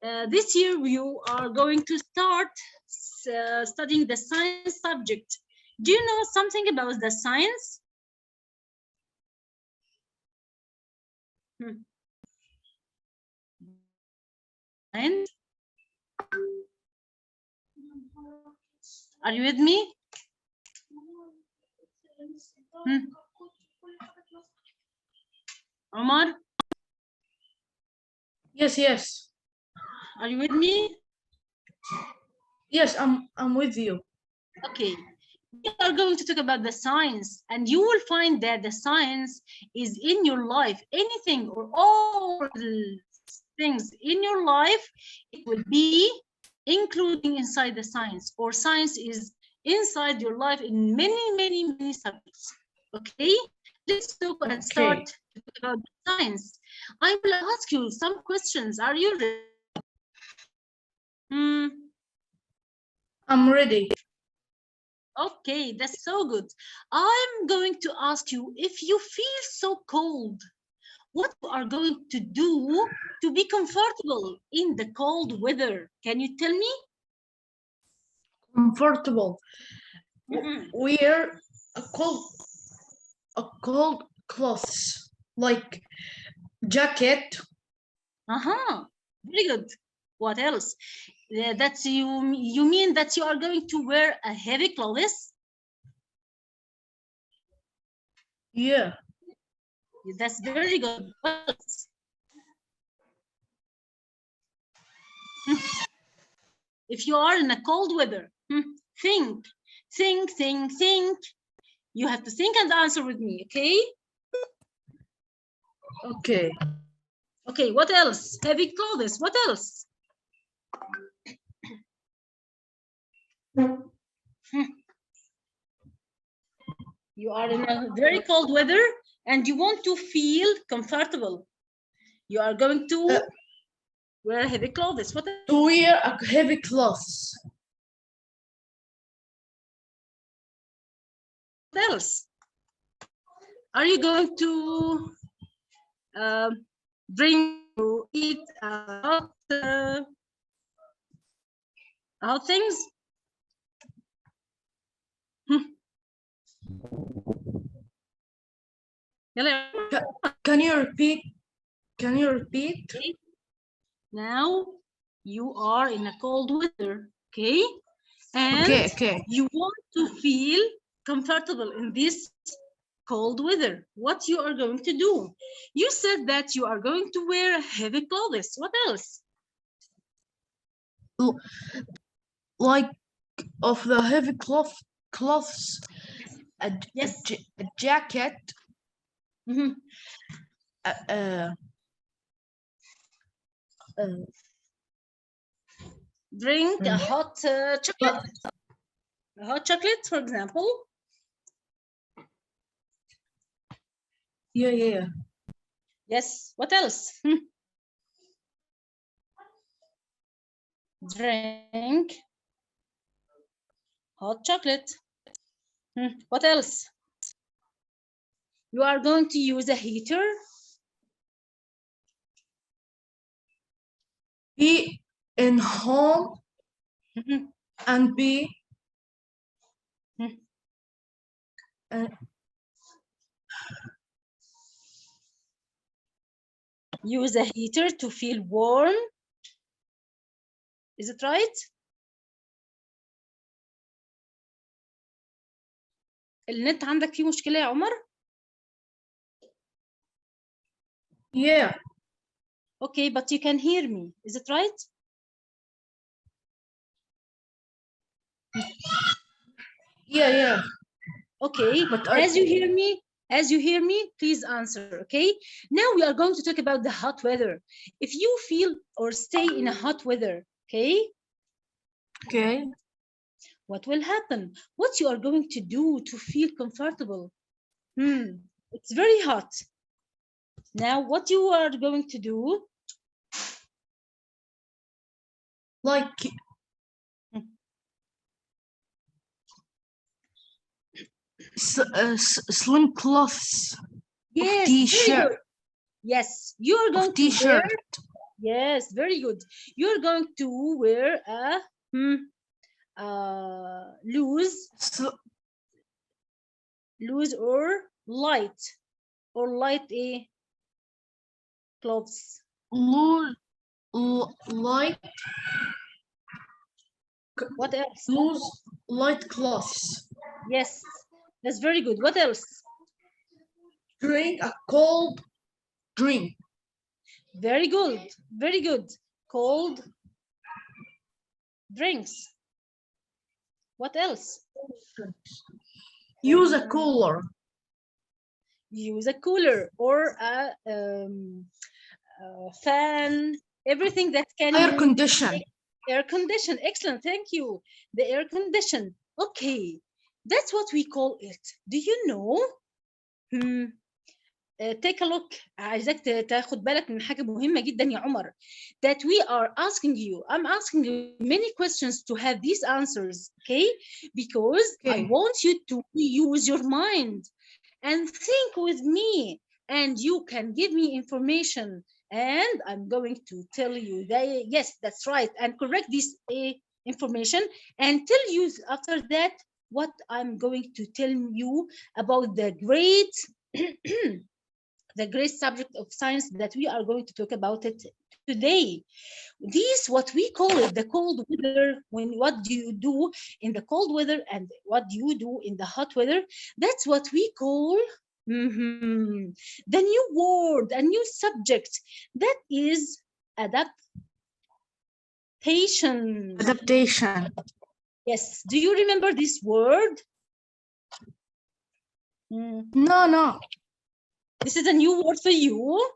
this year you are going to start studying the science subject. Do you know something about the science? Science? Are you with me? Omar? Yes, yes. Are you with me? Yes, I'm with you. Okay. We are going to talk about the science, and you will find that the science is in your life. Anything or all the things in your life, it will be including inside the science, or science is inside your life in many subjects. Okay, let's talk and start to talk about the science. I will ask you some questions. Are you ready? I'm ready. Okay, that's so good. I'm going to ask you, if you feel so cold, what you are going to do to be comfortable in the cold weather? Can you tell me? Comfortable. Wear a cold clothes like jacket. Very good. What else? That's you mean that you are going to wear a heavy clothes? Yeah. That's very good. What else? If you are in a cold weather, think. You have to think and answer with me, okay? Okay. Okay, what else? Heavy clothes, what else? You are in a very cold weather and you want to feel comfortable. You are going to wear heavy clothes. What else? To wear a heavy clothes. What else? Are you going to bring to eat hot things? Can you repeat? Can you repeat? Now you are in a cold weather, okay? And you want to feel comfortable in this cold weather. What you are going to do? You said that you are going to wear heavy clothes. What else? Like of the heavy cloths, a jacket. Drink a hot chocolate. A hot chocolate, for example. Yeah. Yes. What else? Drink hot chocolate. What else? You are going to use a heater. Be in home and be use a heater to feel warm. Is it right? النت عندك فيه مشكلة يا عمر؟ Yeah. Okay, but you can hear me. Is it right? Yeah. Okay, but as you hear me, please answer, okay? Now we are going to talk about the hot weather. If you feel or stay in a hot weather, okay? Okay. What will happen? What you are going to do to feel comfortable? It's very hot. Now, what you are going to do? Like slim clothes. Yes, T-shirt. Yes, you are going to wear Yes, very good. You're going to wear a loose or light a clothes. Light. What else? Loose light cloths. Yes, that's very good. What else? Drink a cold drink. Very good. Very good. Cold drinks. What else? Use a cooler. Use a cooler or a fan. Everything that can Air condition. Air condition. Excellent. Thank you. The air condition. Okay. That's what we call it. Do you know? Take a look. عايزاك تاخد بالك من حاجة مهمة جدا يا عمر. That we are asking you. I'm asking you many questions to have these answers. Okay? Because I want you to use your mind and think with me. And you can give me information. And I'm going to tell you that, yes, that's right. And correct this information. And tell you after that what I'm going to tell you about the great the great subject of science that we are going to talk about it today. This what we call it the cold weather. What do you do in the cold weather and what do you do in the hot weather? That's what we call the new word, a new subject, that is adaptation. Adaptation. Yes, do you remember this word? No. This is a new word for you?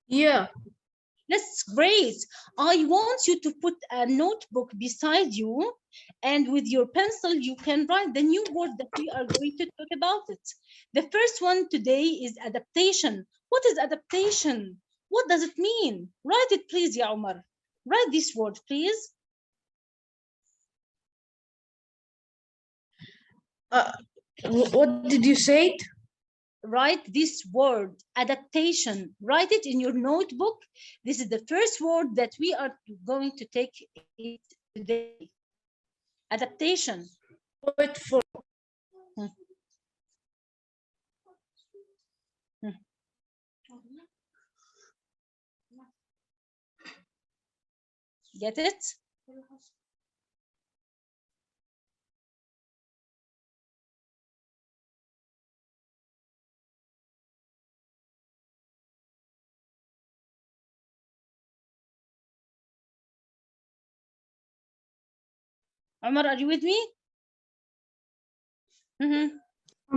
Yeah. That's great. I want you to put a notebook beside you, and with your pencil, you can write the new word that we are going to talk about it. The first one today is adaptation. What is adaptation? What does it mean? Write it, please, Ya Umar. Write this word, please. What did you say? Write this word, adaptation. Write it in your notebook. This is the first word that we are going to take it today. Adaptation. Wait for. Get it? Omar, are you with me? I'm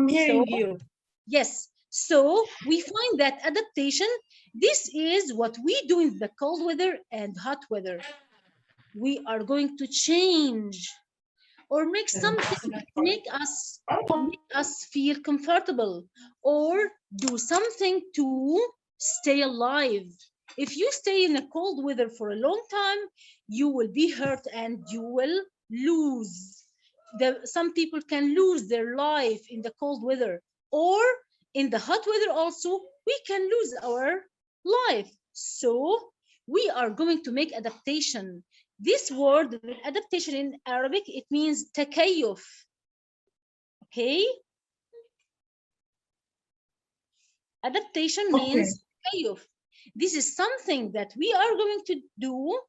hearing you. Yes. So we find that adaptation, this is what we do in the cold weather and hot weather. We are going to change or make something that make us feel comfortable, or do something to stay alive. If you stay in a cold weather for a long time, you will be hurt and you will lose. Some people can lose their life in the cold weather, or in the hot weather also, we can lose our life. So we are going to make adaptation. This word, adaptation in Arabic, it means تكيف. Okay? Adaptation means تكيف. This is something that we are going to do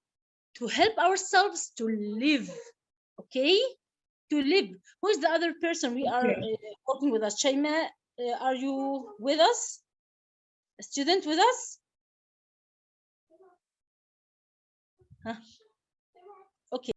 to help ourselves to live. Okay? To live. Who is the other person we are working with us? Shaima, are you with us? A student with us? Huh? Okay.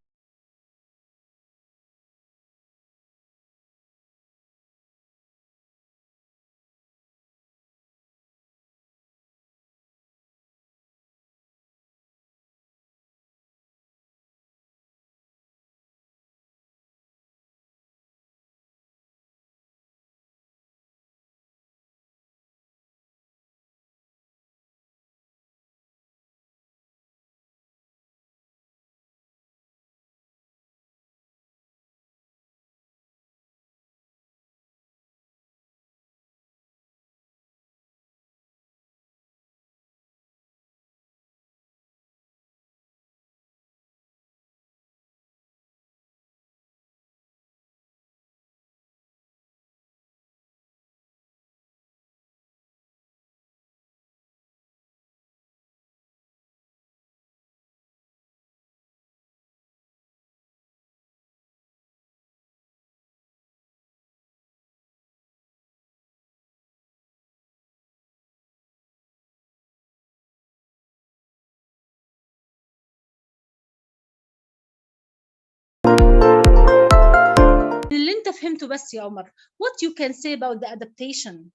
اللي انت فهمته بس يا عمر. What you can say about the adaptation?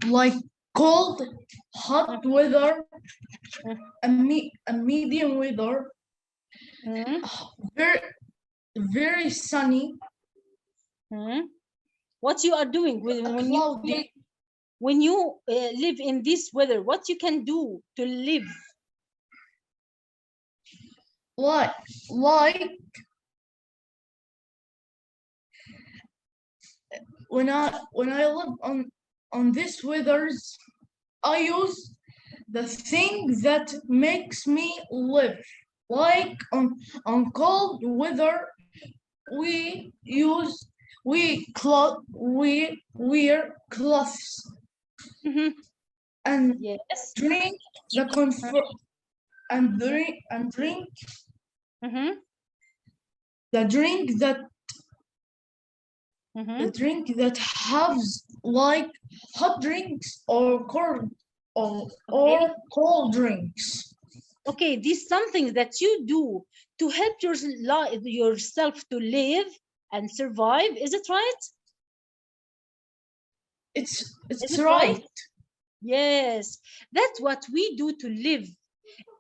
Like cold, hot weather, a medium weather, very, very sunny, What you are doing cloudy. when you live in this weather, what you can do to live? Like when I live on this weathers, I use the thing that makes me live. Like on cold weather, we wear clothes and Yes. drink the comfort and drink the drink that the drink that has like hot drinks or cold drinks. Okay, this is something that you do to help yourself to live and survive. Is it right? It's it right. right? Yes, that's what we do to live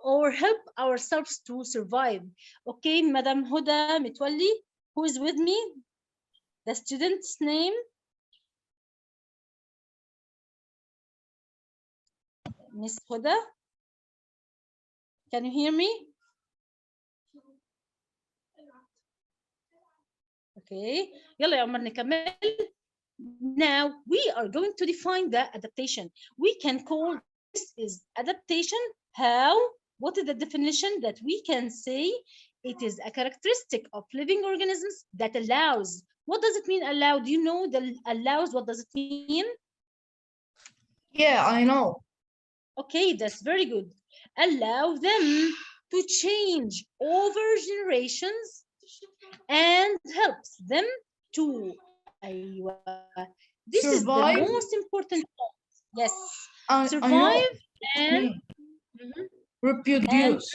or help ourselves to survive. Okay, Madam Huda Mitwalli, who is with me? The student's name? Miss Huda? Can you hear me? Okay, يلا يا عمر نكمل. Now we are going to define the adaptation. We can call this is adaptation. How? What is the definition that we can say? It is a characteristic of living organisms that allows. What does it mean allow? Do you know the allows? What does it mean? Yeah, I know. Okay, that's very good. Allow them to change over generations and helps them to this survive. is the most important part. Yes, I survive and reproduce.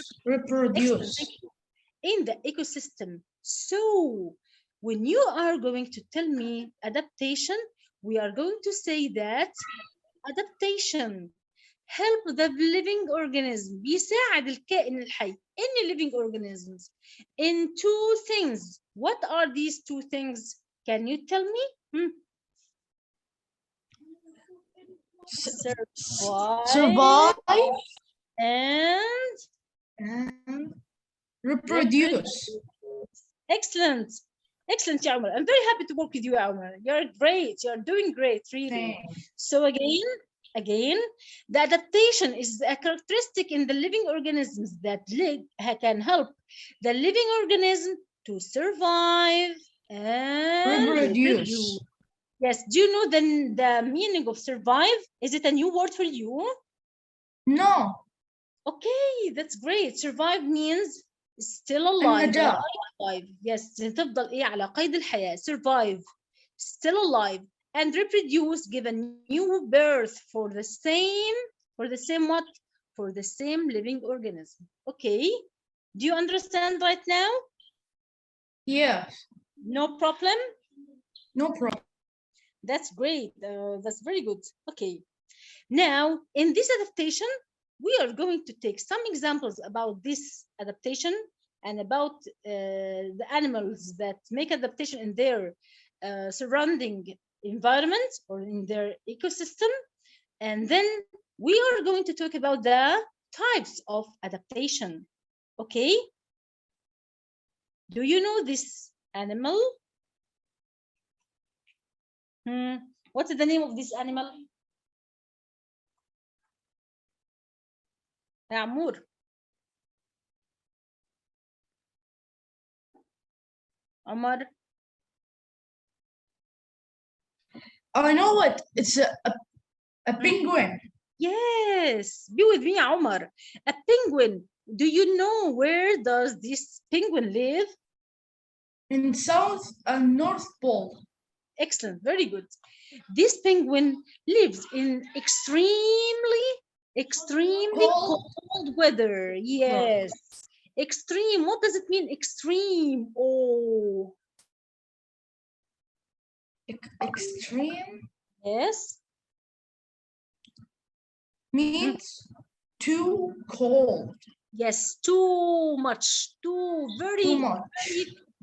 In the ecosystem. So when you are going to tell me adaptation, we are going to say that adaptation help the living organism بيساعد الكائن الحي any living organisms in two things. What are these two things? Can you tell me? Survive and reproduce. Excellent. Excellent, ya Umar. I'm very happy to work with you, Umar. You're great. You're doing great, really. Thanks. So again, the adaptation is a characteristic in the living organisms that can help the living organism to survive and reproduce. Yes. Do you know the meaning of survive? Is it a new word for you? No. Okay, that's great. Survive means still alive. Yes, تفضل إيه على قيد الحياة. Survive, still alive, and reproduce, give a new birth for the same what? For the same living organism. Okay, do you understand right now? Yes. No problem? No problem. That's great. That's very good. Okay. Now, in this adaptation, we are going to take some examples about this adaptation and about the animals that make adaptation in their surrounding environment or in their ecosystem. And then we are going to talk about the types of adaptation. Okay? Do you know this animal? What is the name of this animal? يا عمور. عمر. I know it. It's a penguin. Yes. Be with me, Omar. A penguin. Do you know where does this penguin live? In South and North Pole. Excellent. Very good. This penguin lives in extremely cold weather. Yes. Extreme. What does it mean? Extreme. Oh. Extreme Yes. means too cold. Yes, too much, Too much.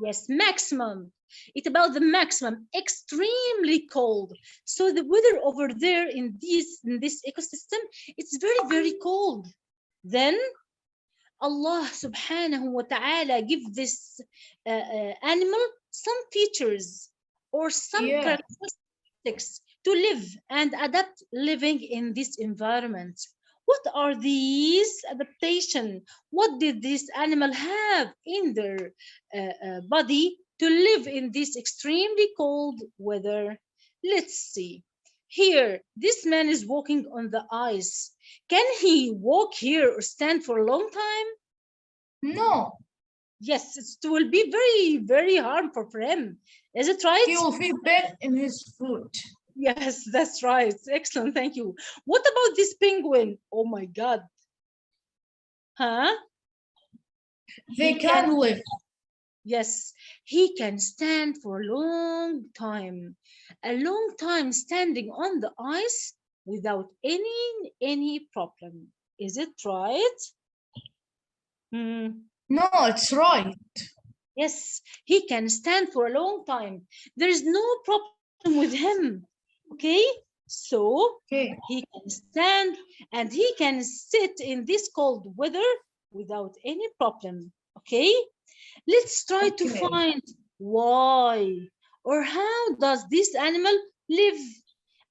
Yes, maximum. It's about the maximum, extremely cold. So the weather over there in this ecosystem, it's very, very cold. Then Allah subhanahu wa ta'ala give this animal some features or some characteristics to live and adapt living in this environment. What are these adaptation? What did this animal have in their body to live in this extremely cold weather? Let's see. Here, this man is walking on the ice. Can he walk here or stand for a long time? No. Yes, it will be very, very harmful for him. Is it right? He will feel pain in his foot. Yes, that's right. Excellent, thank you. What about this penguin? Oh my God. Huh? They can live. Yes, he can stand for a long time standing on the ice without any problem. Is it right? No, it's right. Yes, he can stand for a long time. There is no problem with him. Okay, so he can stand and he can sit in this cold weather without any problem. Okay, let's try to find why or how does this animal live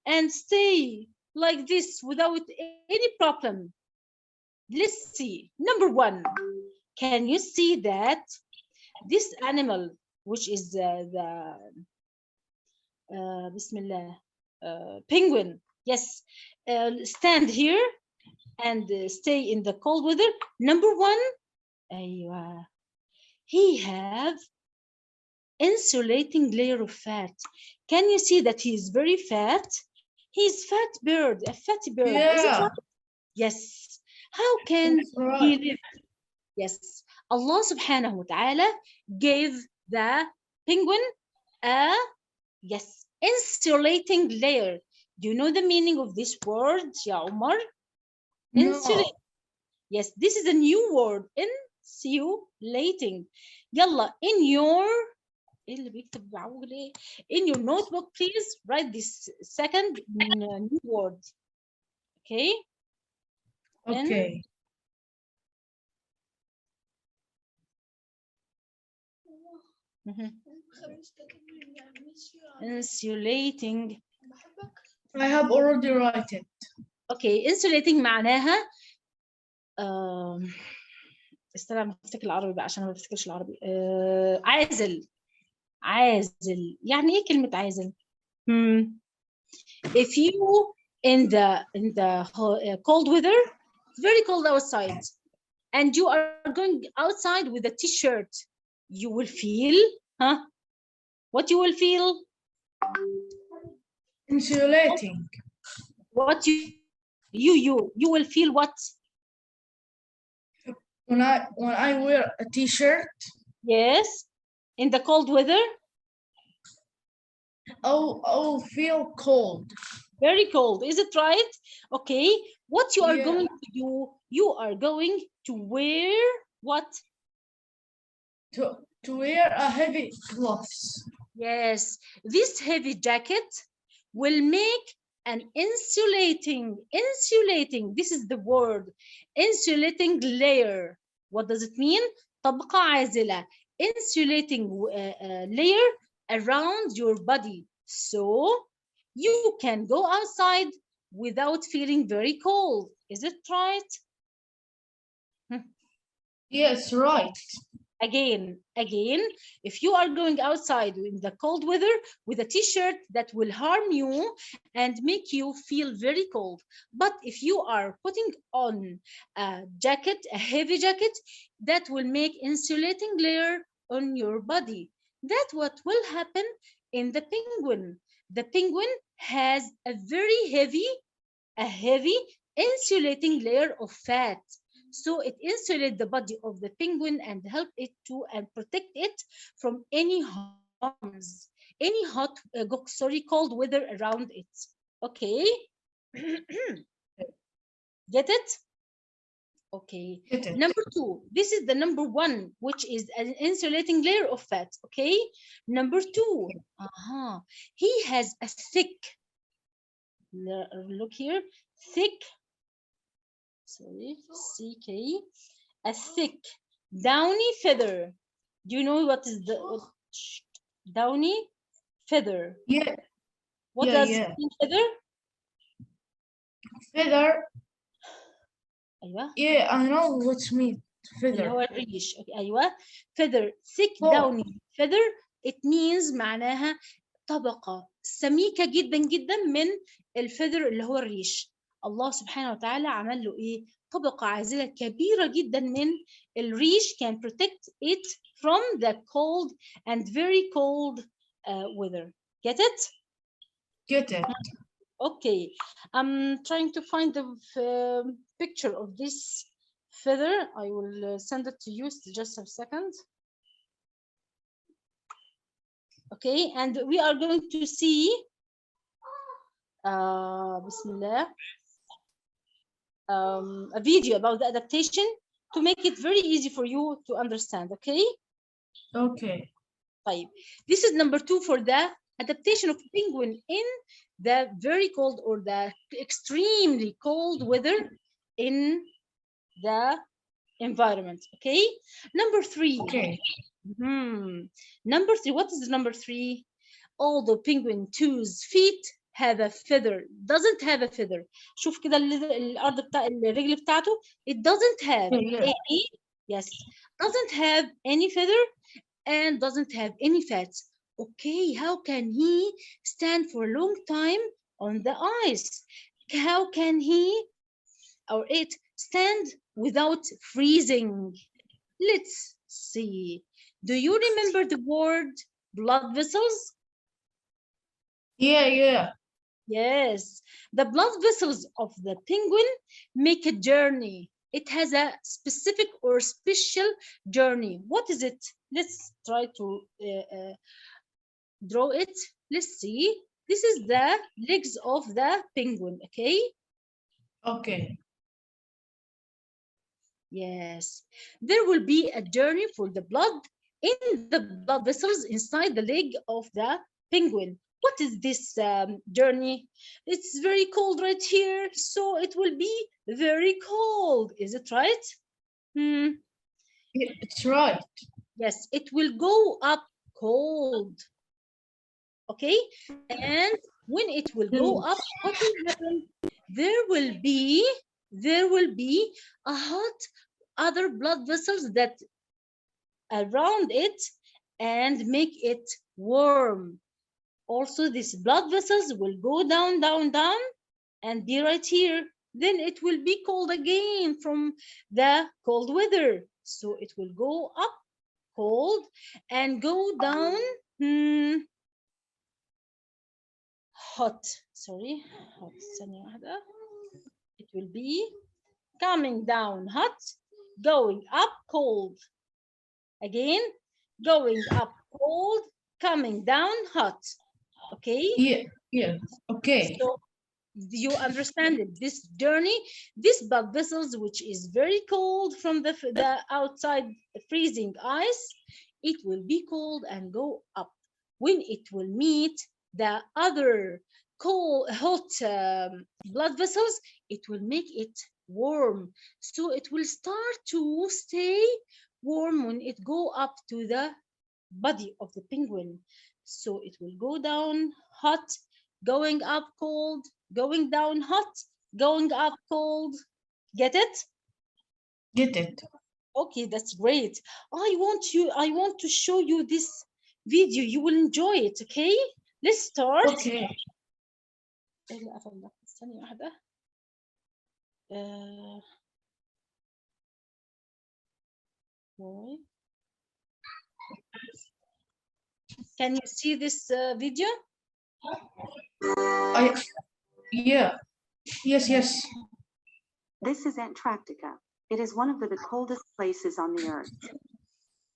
and stay like this without any problem. Let's see. Number one, can you see that this animal, which is the Bismillah, penguin, yes, stand here and stay in the cold weather. Number one, he have insulating layer of fat. Can you see that he is very fat? He's fat bird, a fatty bird. Yeah. Is it right? Yes. How can he live? Yes. Allah subhanahu wa ta'ala gave the penguin a insulating layer. Do you know the meaning of this word, Ya Umar? Insulating. Yes, this is a new word. Insulating. Yalla, in your notebook, please write this second new word. Okay? Okay. Insulating. I have already written it. Okay, insulating معناها استنى افتكر العربي بقى عشان ما بفتكرش العربي. عازل. عازل. يعني ايه كلمة عازل؟ If you in the cold weather, it's very cold outside, and you are going outside with a t-shirt, you will feel, what you will feel? Insulating. What you will feel what? When I wear a t-shirt. Yes, in the cold weather. I'll feel cold. Very cold, is it right? Okay, what you are going to do, you are going to wear what? To wear a heavy gloves. Yes, this heavy jacket will make an insulating, this is the word, insulating layer. What does it mean? طبقة عازلة, insulating layer around your body. So you can go outside without feeling very cold. Is it right? Yes, right. Again, if you are going outside in the cold weather with a t-shirt, that will harm you and make you feel very cold. But if you are putting on a jacket, a heavy jacket, that will make insulating layer on your body. That's what will happen in the penguin. The penguin has a very heavy insulating layer of fat. So it insulates the body of the penguin and help it to and protect it from any harms, any hot, cold weather around it. Okay. Get it? Okay. Get it. Number 2, this is the number 1, which is an insulating layer of fat. Okay. Number 2, he has a thick, look here, thick, sorry, CK, a thick downy feather. Do you know what is the downy feather? Yeah. What Yeah, does yeah. it mean, feather? Feather. ايوه Yeah, I know what's mean. اللي هو Feather. الريش. ايوه feather, thick Oh. downy feather, it means معناها طبقة سميكة جدا جدا من الفيذر اللي هو الريش. الله سبحانه وتعالى عمل له ايه؟ طبقة عازلة كبيرة جدا من الريش can protect it from the cold and very cold weather. Get it? Get it. Okay, I'm trying to find the picture of this feather. I will send it to you just a second. Okay, and we are going to see Bismillah, a video about the adaptation to make it very easy for you to understand. Okay. Okay. طيب. This is number 2 for the adaptation of penguin in the very cold or the extremely cold weather in the environment. Okay. Number 3. Okay. Number 3. What is number 3? Although penguin toes feet have a feather, doesn't have a feather. شوف كده الأرض بتاع الرجل بتاعته. It doesn't have any. Yes. Doesn't have any feather and doesn't have any fat. Okay, how can he stand for a long time on the ice? How can he or it stand without freezing? Let's see. Do you remember the word blood vessels? Yeah, yeah. Yes. The blood vessels of the penguin make a journey. It has a specific or special journey. What is it? Let's try to draw it. Let's see. This is the legs of the penguin. Okay. Okay. Yes. There will be a journey for the blood in the blood vessels inside the leg of the penguin. What is this journey? It's very cold right here, so it will be very cold. Is it right? It's right. Yes, it will go up cold. Okay, and when it will go up, what will happen? There will be a hot other blood vessels that around it and make it warm. Also, these blood vessels will go down, down, down, and be right here. Then it will be cold again from the cold weather. So it will go up cold and go down hot. Sorry, hot. It will be coming down hot, going up cold. Again, going up cold, coming down hot. Okay. Yeah, yeah. Okay. So do you understand it? This journey, this blood vessels, which is very cold from the outside freezing ice, it will be cold and go up. When it will meet the other cold, hot blood vessels, it will make it warm. So it will start to stay warm when it go up to the body of the penguin. So it will go down hot, going up cold, going down hot, going up cold. Get it? Get it. Okay, that's great. I want to show you this video. You will enjoy it. Okay, let's start. Okay. Can you see this video? Yeah. Yes, yes. This is Antarctica. It is one of the coldest places on the earth.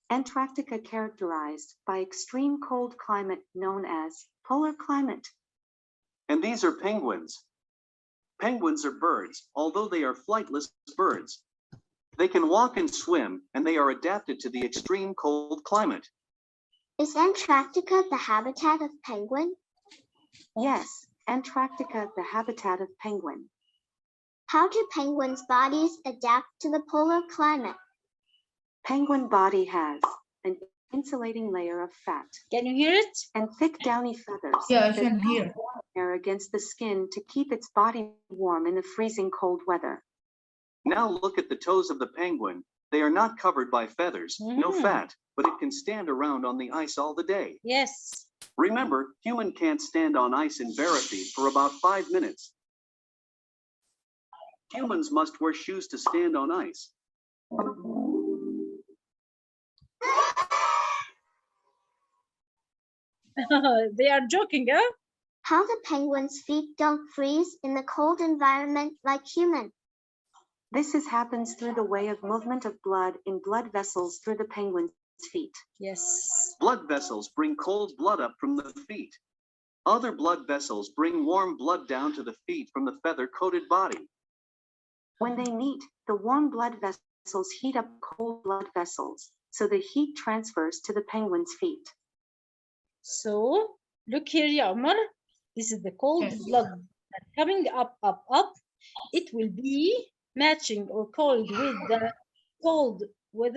Antarctica characterized by extreme cold climate known as polar climate. And these are penguins. Penguins are birds, although they are flightless birds. They can walk and swim, and they are adapted to the extreme cold climate. Is Antarctica the habitat of penguin? Yes, Antarctica, the habitat of penguin. How do penguins' bodies adapt to the polar climate? Penguin body has an insulating layer of fat Can you hear it? and thick downy feathers. Yeah, I that can hear. warm air against the skin to keep its body warm in the freezing cold weather. Now look at the toes of the penguin. They are not covered by feathers, no fat, but it can stand around on the ice all the day. Yes. Remember, human can't stand on ice in bare feet for about 5 minutes. Humans must wear shoes to stand on ice. They are joking, huh? How the penguins' feet don't freeze in the cold environment like human? This happens through the way of movement of blood in blood vessels through the penguin's feet. Yes. Blood vessels bring cold blood up from the feet. Other blood vessels bring warm blood down to the feet from the feather-coated body. When they meet, the warm blood vessels heat up cold blood vessels, so the heat transfers to the penguin's feet. So look here, ya Omar. This is the cold Yes. blood that's coming up, up, up. It will be matching or coiled with the cold with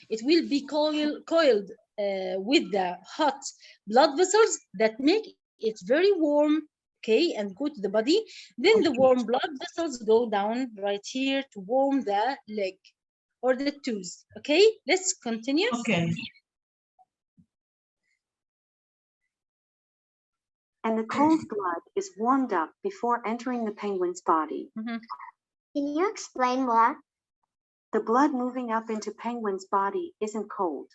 it will be coiled with the hot blood vessels that make it very warm, okay, and go to the body. Then the warm blood vessels go down right here to warm the leg or the toes. Okay, let's continue. Okay. And the cold blood is warmed up before entering the penguin's body. Can you explain more? The blood moving up into penguin's body isn't cold.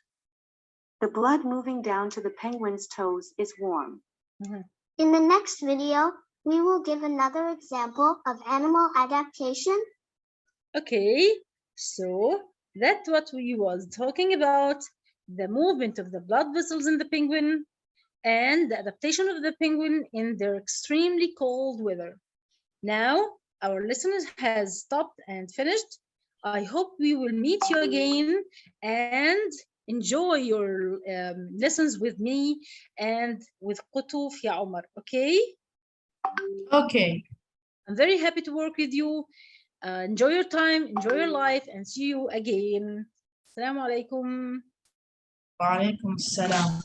The blood moving down to the penguin's toes is warm. In the next video, we will give another example of animal adaptation. Okay, so that's what we was talking about, the movement of the blood vessels in the penguin and the adaptation of the penguin in their extremely cold weather. Now, our lesson has stopped and finished. I hope we will meet you again and enjoy your lessons with me and with قطوف يا عمر, okay? Okay. I'm very happy to work with you. Enjoy your time, enjoy your life, and see you again. Assalamu alaikum. Wa alaikum assalam.